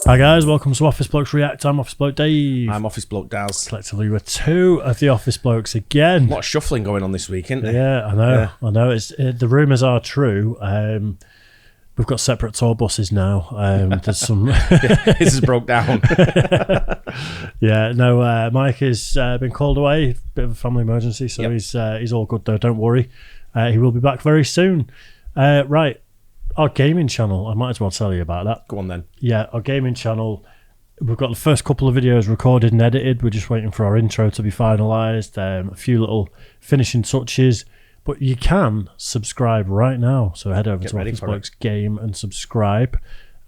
Hi guys, welcome to Office Blokes React. I'm Office Bloke Dave. I'm Office Bloke Daz. Collectively, we're two of the Office Blokes again. A lot of shuffling going on this week, isn't there? Yeah, I know. Yeah. I know. The rumours are true. We've got separate tour buses now. There's some. This is broke down. Yeah, no. Mike has been called away. Bit of a family emergency, so he's all good though. Don't worry. He will be back very soon. Right. Our gaming channel, I might as well tell you about that. Go on then. Yeah, our gaming channel, we've got the first couple of videos recorded and edited. We're just waiting for our intro to be finalised, a few little finishing touches. But you can subscribe right now. So head over to Office Blokes Game and subscribe.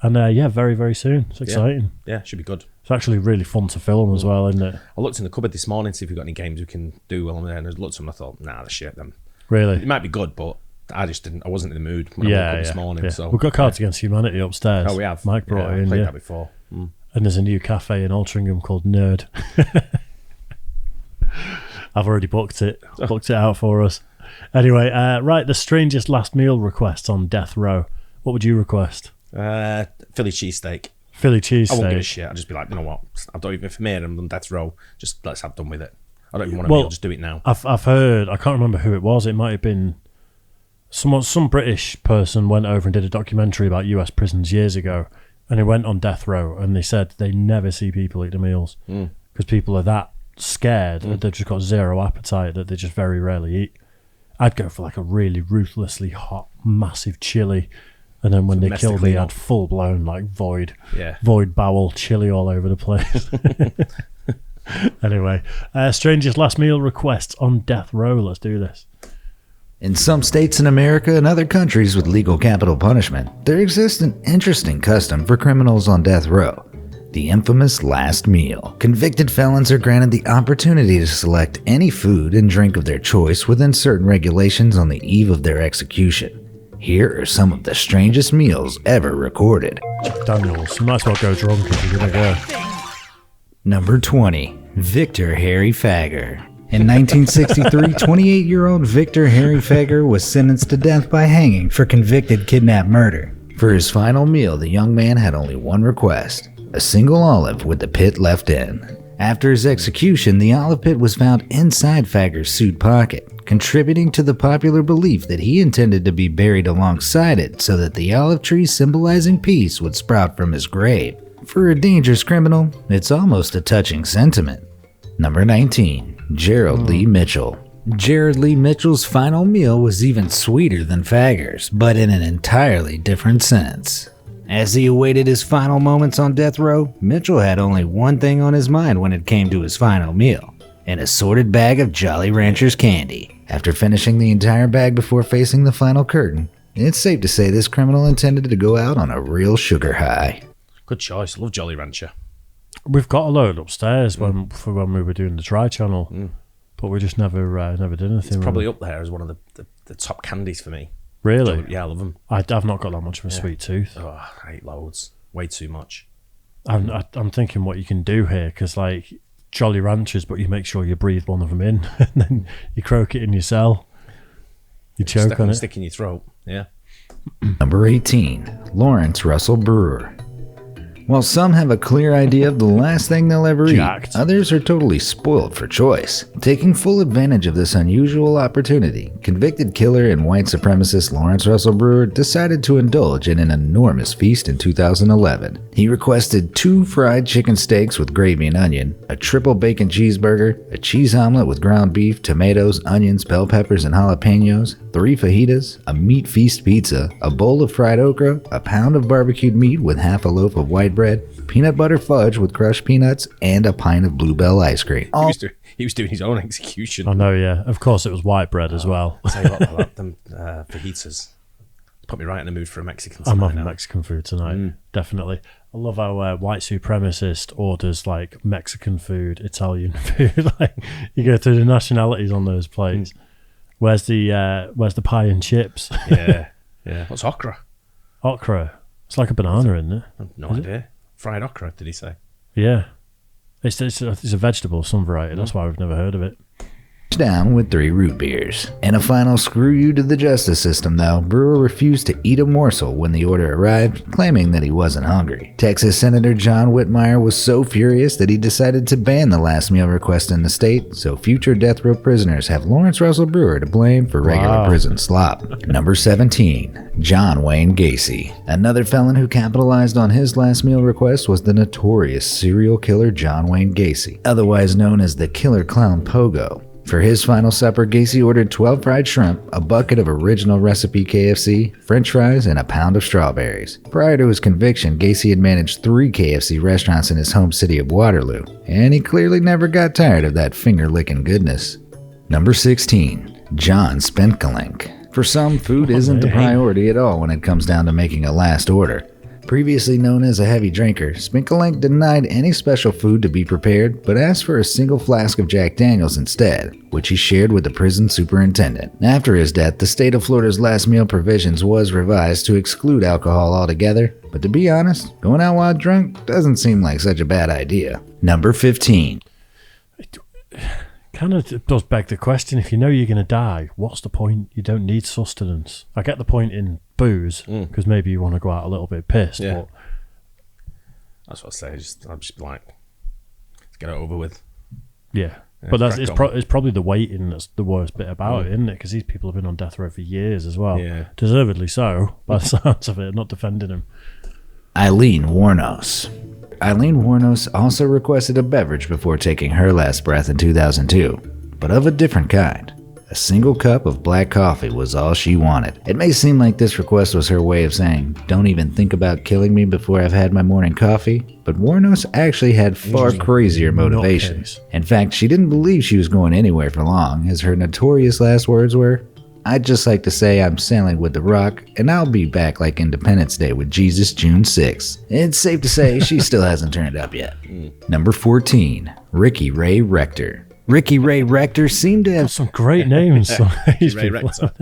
And yeah, very, very soon. It's exciting. Yeah, should be good. It's actually really fun to film as well, isn't it? I looked in the cupboard this morning to see if we've got any games we can do while I'm there. And I looked at them and I thought, nah, the shit, them. Really? It might be good, but I just didn't. I wasn't in the mood when I woke up this morning. Yeah. So we've got Cards Against Humanity upstairs. Oh, we have. Mike brought it in. Played that before. And there's a new cafe in Altrincham called Nerd. I've already booked it. Booked it out for us. Anyway, right, the strangest last meal requests on death row. What would you request? Philly cheesesteak. Philly cheesesteak. I won't give a shit. I'll just be like, you know what? I don't even for me. I'm on death row. Just let's have done with it. I don't even want to meal. Just do it now. I've heard. I can't remember who it was. It might have been some British person went over and did a documentary about US prisons years ago, and he went on death row, and they said they never see people eat the meals because people are that scared that they've just got zero appetite that they just very rarely eat. I'd go for like a really ruthlessly hot, massive chili, and then when they killed me, I'd full blown like void bowel chili all over the place. Anyway, strangest last meal requests on death row. Let's do this. In some states in America and other countries with legal capital punishment, there exists an interesting custom for criminals on death row. The infamous last meal. Convicted felons are granted the opportunity to select any food and drink of their choice within certain regulations on the eve of their execution. Here are some of the strangest meals ever recorded. Daniels, you might as well go drunk if you're gonna go. Number 20. Victor Harry Fager. In 1963, 28-year-old Victor Harry Fager was sentenced to death by hanging for convicted kidnap murder. For his final meal, the young man had only one request: a single olive with the pit left in. After his execution, the olive pit was found inside Fager's suit pocket, contributing to the popular belief that he intended to be buried alongside it so that the olive tree symbolizing peace would sprout from his grave. For a dangerous criminal, it's almost a touching sentiment. Number 19. Gerald Lee Mitchell. Gerald Lee Mitchell's final meal was even sweeter than Fager's, but in an entirely different sense. As he awaited his final moments on death row, Mitchell had only one thing on his mind when it came to his final meal: an assorted bag of Jolly Ranchers candy. After finishing the entire bag before facing the final curtain, it's safe to say this criminal intended to go out on a real sugar high. Good choice. Love Jolly Rancher. We've got a load upstairs when we were doing the Try channel, but we just never did anything. It's probably up there as one of the top candies for me. Really? Yeah, I love them. I've not got that much of a sweet tooth. Oh, I hate loads. Way too much. I'm thinking what you can do here, because like Jolly Ranchers, but you make sure you breathe one of them in, and then you croak it in your cell. You choke on it. Stick in your throat. Yeah. Number 18. Lawrence Russell Brewer. While some have a clear idea of the last thing they'll ever eat, others are totally spoiled for choice. Taking full advantage of this unusual opportunity, convicted killer and white supremacist Lawrence Russell Brewer decided to indulge in an enormous feast in 2011. He requested 2 fried chicken steaks with gravy and onion, a triple bacon cheeseburger, a cheese omelet with ground beef, tomatoes, onions, bell peppers, and jalapenos, 3 fajitas, a meat feast pizza, a bowl of fried okra, a pound of barbecued meat with half a loaf of white bread, peanut butter fudge with crushed peanuts, and a pint of Bluebell ice cream. He was doing his own execution. I know, yeah. Of course, it was white bread as well. I'll tell you what, I like them fajitas. Put me right in the mood for a Mexican tonight. I'm having Mexican food tonight, definitely. I love how white supremacist orders like Mexican food, Italian food. Like you go through the nationalities on those plates. Where's the pie and chips? Yeah. What's okra? Okra. It's like a banana, isn't it? No idea. Fried okra, did he say? Yeah. It's a vegetable of some variety. That's why we've never heard of it. down with 3 root beers. In a final screw you to the justice system, though, Brewer refused to eat a morsel when the order arrived, claiming that he wasn't hungry. Texas Senator John Whitmire was so furious that he decided to ban the last meal request in the state, so future death row prisoners have Lawrence Russell Brewer to blame for regular prison slop. Number 17. John Wayne Gacy. Another felon who capitalized on his last meal request was the notorious serial killer John Wayne Gacy, otherwise known as the Killer Clown Pogo. For his final supper, Gacy ordered 12 fried shrimp, a bucket of original recipe KFC, french fries, and a pound of strawberries. Prior to his conviction, Gacy had managed 3 KFC restaurants in his home city of Waterloo, and he clearly never got tired of that finger-licking goodness. Number 16. John Spinkalink. For some, food isn't the priority at all when it comes down to making a last order. Previously known as a heavy drinker, Spinkalink denied any special food to be prepared, but asked for a single flask of Jack Daniels instead, which he shared with the prison superintendent. After his death, the state of Florida's last meal provisions was revised to exclude alcohol altogether, but to be honest, going out while drunk doesn't seem like such a bad idea. Number 15. Kind of does beg the question, if you know you're going to die, what's the point? You don't need sustenance. I get the point in booze, because maybe you want to go out a little bit pissed. Yeah. But That's what I say. I'd just be like, let's get it over with. yeah. But it's probably the waiting that's the worst bit about it, isn't it? Because these people have been on death row for years as well. Yeah. Deservedly so, by the sounds of it. Not defending him. Eileen Wuornos. Eileen Wuornos also requested a beverage before taking her last breath in 2002, but of a different kind. A single cup of black coffee was all she wanted. It may seem like this request was her way of saying, don't even think about killing me before I've had my morning coffee, but Wuornos actually had far crazier motivations. In fact, she didn't believe she was going anywhere for long, as her notorious last words were, I'd just like to say I'm sailing with the Rock, and I'll be back like Independence Day with Jesus June 6th. It's safe to say she still hasn't turned up yet. Number 14. Ray Rector. Ray Rector seemed to have Some great names. Ray Rector.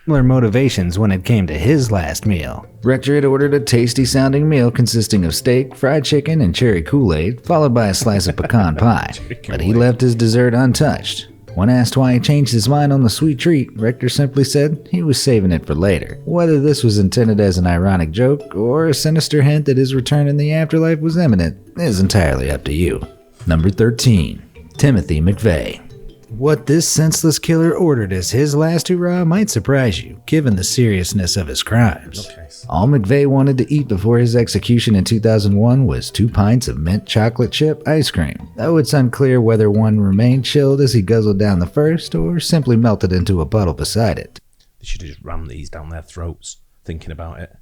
similar motivations when it came to his last meal. Rector had ordered a tasty-sounding meal consisting of steak, fried chicken, and cherry Kool-Aid, followed by a slice of pecan pie, but he left his dessert untouched. When asked why he changed his mind on the sweet treat, Rector simply said he was saving it for later. Whether this was intended as an ironic joke or a sinister hint that his return in the afterlife was imminent is entirely up to you. Number 13. Timothy McVeigh. What this senseless killer ordered as his last hurrah might surprise you, given the seriousness of his crimes. Okay. All McVeigh wanted to eat before his execution in 2001 was 2 pints of mint chocolate chip ice cream, though it's unclear whether one remained chilled as he guzzled down the first or simply melted into a puddle beside it. They should have just rammed these down their throats, thinking about it.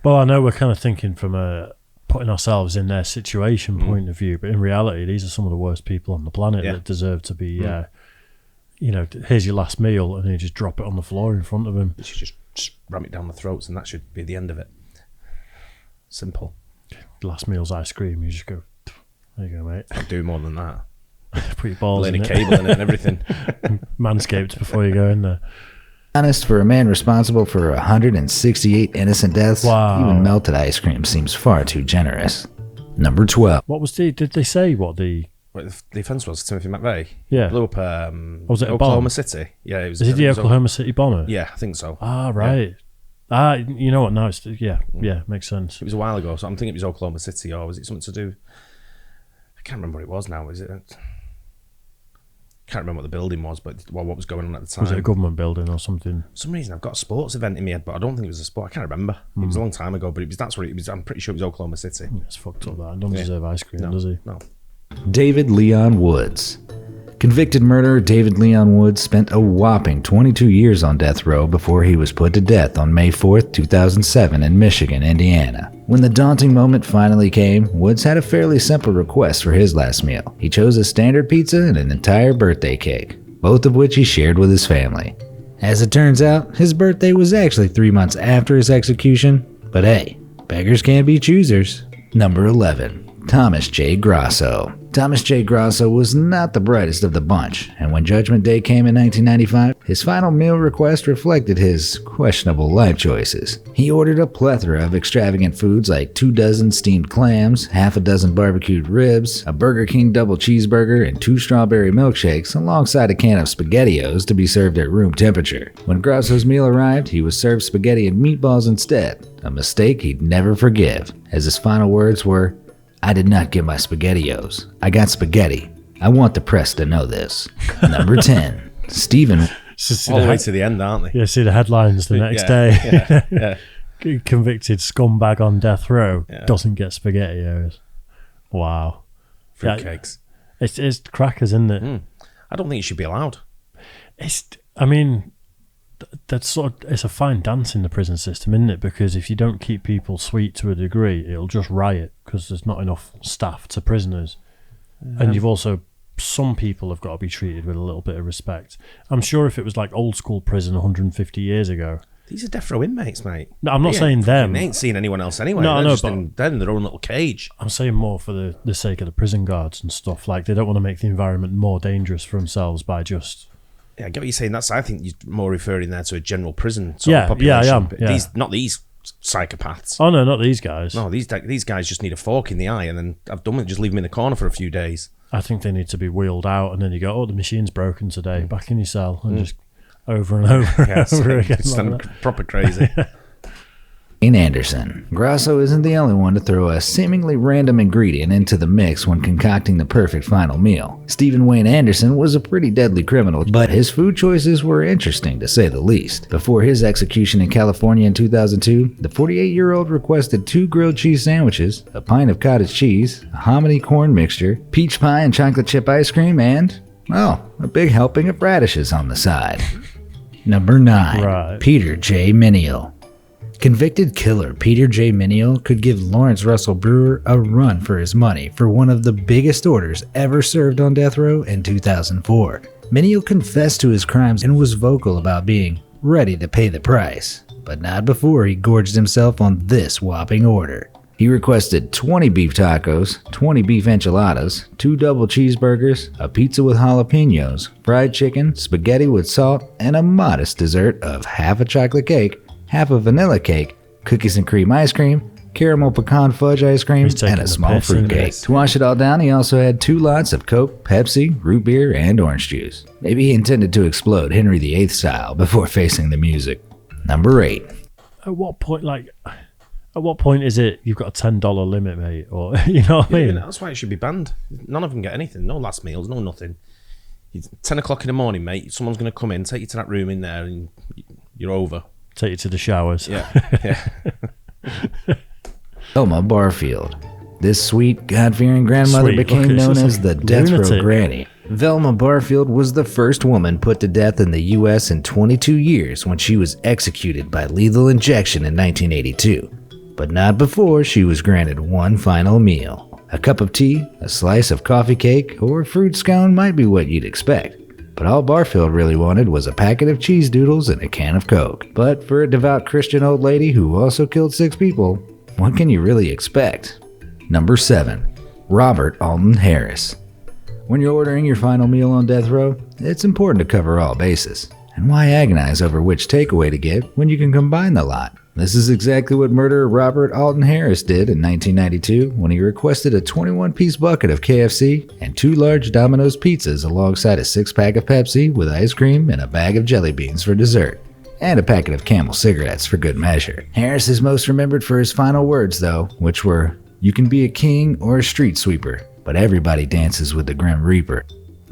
Well, I know we're kind of thinking from a putting ourselves in their situation point of view, but in reality, these are some of the worst people on the planet that deserve to be, here's your last meal, and you just drop it on the floor in front of him. They should just ram it down the throats, and that should be the end of it. Simple. Last meal's ice cream, you just go, there you go, mate. I'd do more than that. Put your balls Laying in a it. cable in it and everything. Manscaped before you go in there. Honest, for a man responsible for 168 innocent deaths, Wow. even melted ice cream seems far too generous. Number 12. What was did they say what the... What the offence was, Timothy McVeigh. Yeah. Blew up Was it a Oklahoma bomb? City. Yeah, it was. Is it the was Oklahoma City bomber? Yeah, I think so. Ah, right. You know what, now it's... Yeah, makes sense. It was a while ago, so I'm thinking it was Oklahoma City, or was it something to do... I can't remember what it was now. Is it... Can't remember what the building was, but what was going on at the time. Was it a government building or something? For some reason, I've got a sports event in my head, but I don't think it was a sport. I can't remember. It was a long time ago, but that's what it was. I'm pretty sure it was Oklahoma City. It's fucked up that. He doesn't deserve ice cream, does he? No. David Leon Woods. Convicted murderer David Leon Woods spent a whopping 22 years on death row before he was put to death on May 4th, 2007 in Michigan, Indiana. When the daunting moment finally came, Woods had a fairly simple request for his last meal. He chose a standard pizza and an entire birthday cake, both of which he shared with his family. As it turns out, his birthday was actually 3 months after his execution, but hey, beggars can't be choosers. Number 11. Thomas J. Grosso. Thomas J. Grosso was not the brightest of the bunch, and when Judgment Day came in 1995, his final meal request reflected his questionable life choices. He ordered a plethora of extravagant foods like 24 steamed clams, half a dozen barbecued ribs, a Burger King double cheeseburger, and 2 strawberry milkshakes, alongside a can of SpaghettiOs to be served at room temperature. When Grosso's meal arrived, he was served spaghetti and meatballs instead, a mistake he'd never forgive, as his final words were, "I did not get my SpaghettiOs. I got spaghetti. I want the press to know this." Number 10. Stephen. All the way to the end, aren't they? Yeah, see the headlines the next day. Yeah. Convicted scumbag on death row doesn't get SpaghettiOs. Wow. Fruitcakes. It's crackers, isn't it? I don't think it should be allowed. That's it's a fine dance in the prison system, isn't it? Because if you don't keep people sweet to a degree, it'll just riot because there's not enough staff to prisoners. And you've also, some people have got to be treated with a little bit of respect. I'm sure if it was like old school prison 150 years ago. These are death row inmates, mate. No, I'm not saying them. They ain't seen anyone else anyway. No, they're in their own little cage. I'm saying more for the sake of the prison guards and stuff. Like, they don't want to make the environment more dangerous for themselves by just... Yeah, I get what you're saying. I think you're more referring there to a general prison sort of population. Yeah, I am. But yeah. not these psychopaths. Oh, no, not these guys. No, these guys just need a fork in the eye and then I've done with it, just leave them in the corner for a few days. I think they need to be wheeled out and then you go, oh, the machine's broken today, back in your cell, and just over and over and over again. Like proper crazy. Anderson. Grosso isn't the only one to throw a seemingly random ingredient into the mix when concocting the perfect final meal. Stephen Wayne Anderson was a pretty deadly criminal, but his food choices were interesting to say the least. Before his execution in California in 2002, the 48-year-old requested 2 grilled cheese sandwiches, a pint of cottage cheese, a hominy corn mixture, peach pie and chocolate chip ice cream, and, well, a big helping of radishes on the side. Number 9. Right. Peter J. Minial. Convicted killer Peter J. Minial could give Lawrence Russell Brewer a run for his money for one of the biggest orders ever served on death row in 2004. Minial confessed to his crimes and was vocal about being ready to pay the price, but not before he gorged himself on this whopping order. He requested 20 beef tacos, 20 beef enchiladas, 2 double cheeseburgers, a pizza with jalapenos, fried chicken, spaghetti with salt, and a modest dessert of half a chocolate cake, half a vanilla cake, cookies and cream ice cream, caramel pecan fudge ice cream, and a small fruitcake. To wash it all down, he also had 2 lots of Coke, Pepsi, root beer, and orange juice. Maybe he intended to explode Henry VIII style before facing the music. Number 8. At what point is it you've got a $10 limit, mate? Or, you know what I mean? That's why it should be banned. None of them get anything. No last meals, no nothing. 10 o'clock in the morning, mate, someone's going to come in, take you to that room in there, and you're over. Take you to the showers. Yeah. Velma Barfield. This sweet, God-fearing grandmother became known as the Death Row Granny. Velma Barfield was the first woman put to death in the U.S. in 22 years when she was executed by lethal injection in 1982. But not before she was granted one final meal. A cup of tea, a slice of coffee cake, or a fruit scone might be what you'd expect. But all Barfield really wanted was a packet of cheese doodles and a can of Coke. But for a devout Christian old lady who also killed 6 people, what can you really expect? Number 7. Robert Alton Harris. When you're ordering your final meal on death row, it's important to cover all bases. And why agonize over which takeaway to get when you can combine the lot? This is exactly what murderer Robert Alton Harris did in 1992 when he requested a 21-piece bucket of KFC and 2 large Domino's pizzas alongside a 6-pack of Pepsi with ice cream and a bag of jelly beans for dessert, and a packet of Camel cigarettes for good measure. Harris is most remembered for his final words, though, which were, "You can be a king or a street sweeper, but everybody dances with the Grim Reaper."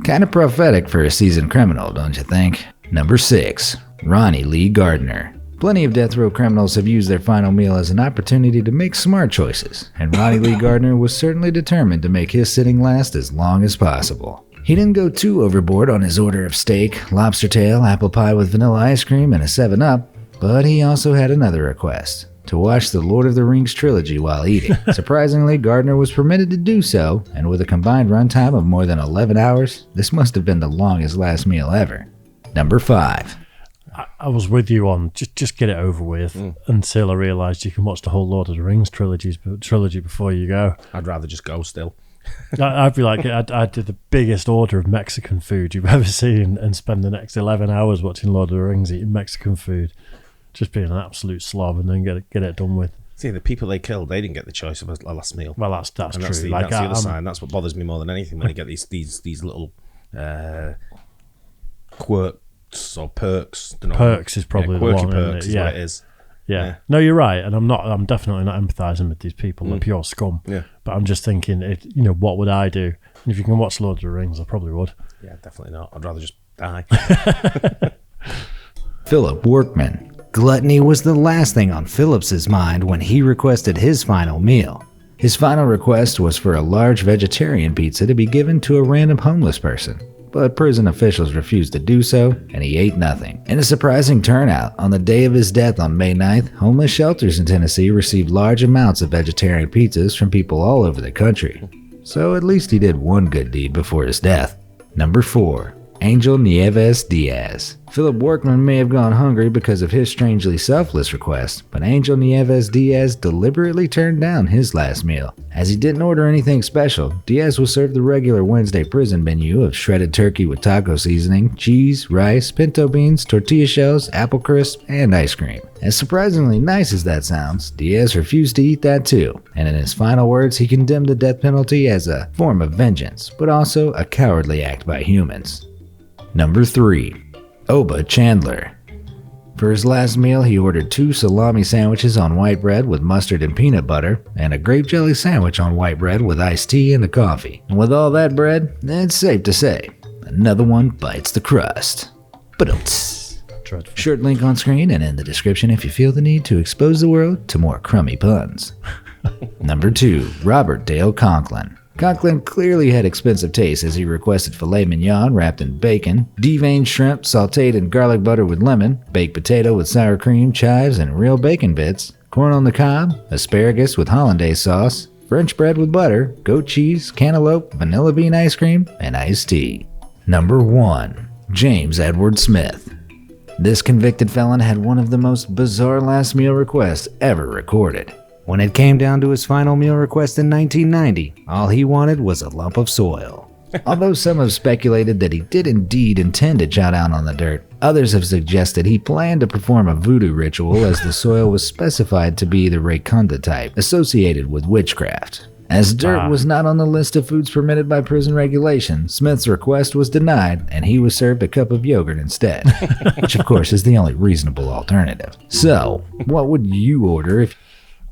Kinda prophetic for a seasoned criminal, don't you think? Number 6. Ronnie Lee Gardner. Plenty of death row criminals have used their final meal as an opportunity to make smart choices, and Ronnie Lee Gardner was certainly determined to make his sitting last as long as possible. He didn't go too overboard on his order of steak, lobster tail, apple pie with vanilla ice cream, and a 7-Up, but he also had another request: to watch the Lord of the Rings trilogy while eating. Surprisingly, Gardner was permitted to do so, and with a combined runtime of more than 11 hours, this must have been the longest last meal ever. Number 5. I was with you on just get it over with until I realised you can watch the whole Lord of the Rings trilogy before you go. I'd rather just go still. I'd be like, I'd do the biggest order of Mexican food you've ever seen and spend the next 11 hours watching Lord of the Rings eating Mexican food, just being an absolute slob, and then get it done with. See, the people they killed, they didn't get the choice of a last meal. Well, that's true. That's the other side. That's what bothers me more than anything, when they get these little quirks or perks. Perks is probably the one. Perks is what it is. Yeah. No, you're right, and I'm definitely not empathising with these people. They're pure scum. Yeah. But I'm just thinking, what would I do? And if you can watch Lord of the Rings, I probably would. Yeah, definitely not. I'd rather just die. Phillip Workman. Gluttony was the last thing on Phillips's mind when he requested his final meal. His final request was for a large vegetarian pizza to be given to a random homeless person, but prison officials refused to do so, and he ate nothing. In a surprising turnout, on the day of his death on May 9th, homeless shelters in Tennessee received large amounts of vegetarian pizzas from people all over the country. So at least he did one good deed before his death. Number 4. Angel Nieves Diaz. Phillip Workman may have gone hungry because of his strangely selfless request, but Angel Nieves Diaz deliberately turned down his last meal. As he didn't order anything special, Diaz was served the regular Wednesday prison menu of shredded turkey with taco seasoning, cheese, rice, pinto beans, tortilla shells, apple crisp, and ice cream. As surprisingly nice as that sounds, Diaz refused to eat that too, and in his final words he condemned the death penalty as a form of vengeance, but also a cowardly act by humans. Number 3. Oba Chandler. For his last meal, he ordered 2 salami sandwiches on white bread with mustard and peanut butter, and a grape jelly sandwich on white bread with iced tea and a coffee. And with all that bread, it's safe to say, another one bites the crust. Dreadful. Shirt link on screen and in the description if you feel the need to expose the world to more crummy puns. Number 2. Robert Dale Conklin. Conklin clearly had expensive taste as he requested filet mignon wrapped in bacon, deveined shrimp sauteed in garlic butter with lemon, baked potato with sour cream, chives, and real bacon bits, corn on the cob, asparagus with hollandaise sauce, French bread with butter, goat cheese, cantaloupe, vanilla bean ice cream, and iced tea. Number 1. James Edward Smith. This convicted felon had one of the most bizarre last meal requests ever recorded. When it came down to his final meal request in 1990, all he wanted was a lump of soil. Although some have speculated that he did indeed intend to chow down on the dirt, others have suggested he planned to perform a voodoo ritual as the soil was specified to be the Rayconda type, associated with witchcraft. As dirt was not on the list of foods permitted by prison regulation, Smith's request was denied and he was served a cup of yogurt instead, which of course is the only reasonable alternative. So, what would you order if...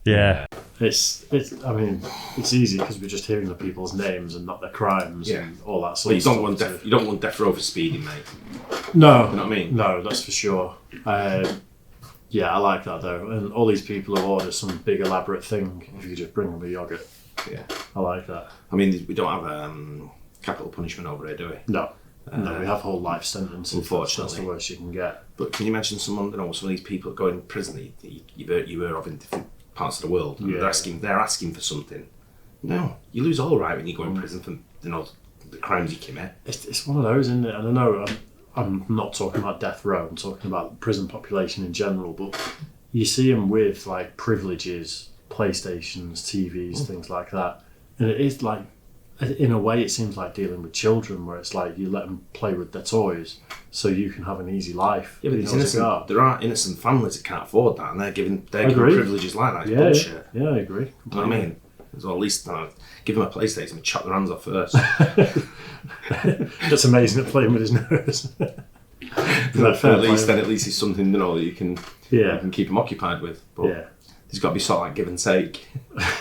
Yeah, it's easy because we're just hearing the people's names and not their crimes and all that sort of stuff. You don't want death row for speeding, mate. No. You know what I mean? No, that's for sure. Yeah, I like that though. And all these people who order some big elaborate thing, if you just bring them a yogurt. Yeah. I like that. I mean, we don't have capital punishment over here, do we? No. No, we have whole life sentences. Unfortunately. That's the worst you can get. But can you imagine some of these people go in prison you heard of in different parts of the world, and they're asking for something. No, you lose all right when you go in prison for the crimes you commit. It's one of those, isn't it? And I know I'm not talking about death row. I'm talking about the prison population in general. But you see them with like privileges, PlayStations, TVs, things like that, and it is like, in a way, it seems like dealing with children, where it's like you let them play with their toys so you can have an easy life. Yeah, but it's innocent. There are innocent families that can't afford that, and they're given privileges like that. It's bullshit. Yeah, I agree. You know what I mean? So at least give him a PlayStation and chop their hands off first. That's amazing at playing with his nose. At least it's something that you can keep him occupied with. But there's got to be sort of like give and take.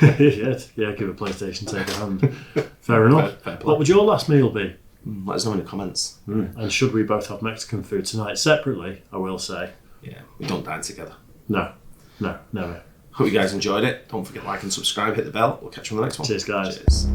Give a PlayStation, take a hand. Fair enough. Fair play. What would your last meal be? Let us know in the comments. And should we both have Mexican food tonight separately, I will say. Yeah, we don't dine together. No, never. Hope you guys enjoyed it. Don't forget to like and subscribe, hit the bell. We'll catch you on the next one. Cheers, guys. Cheers.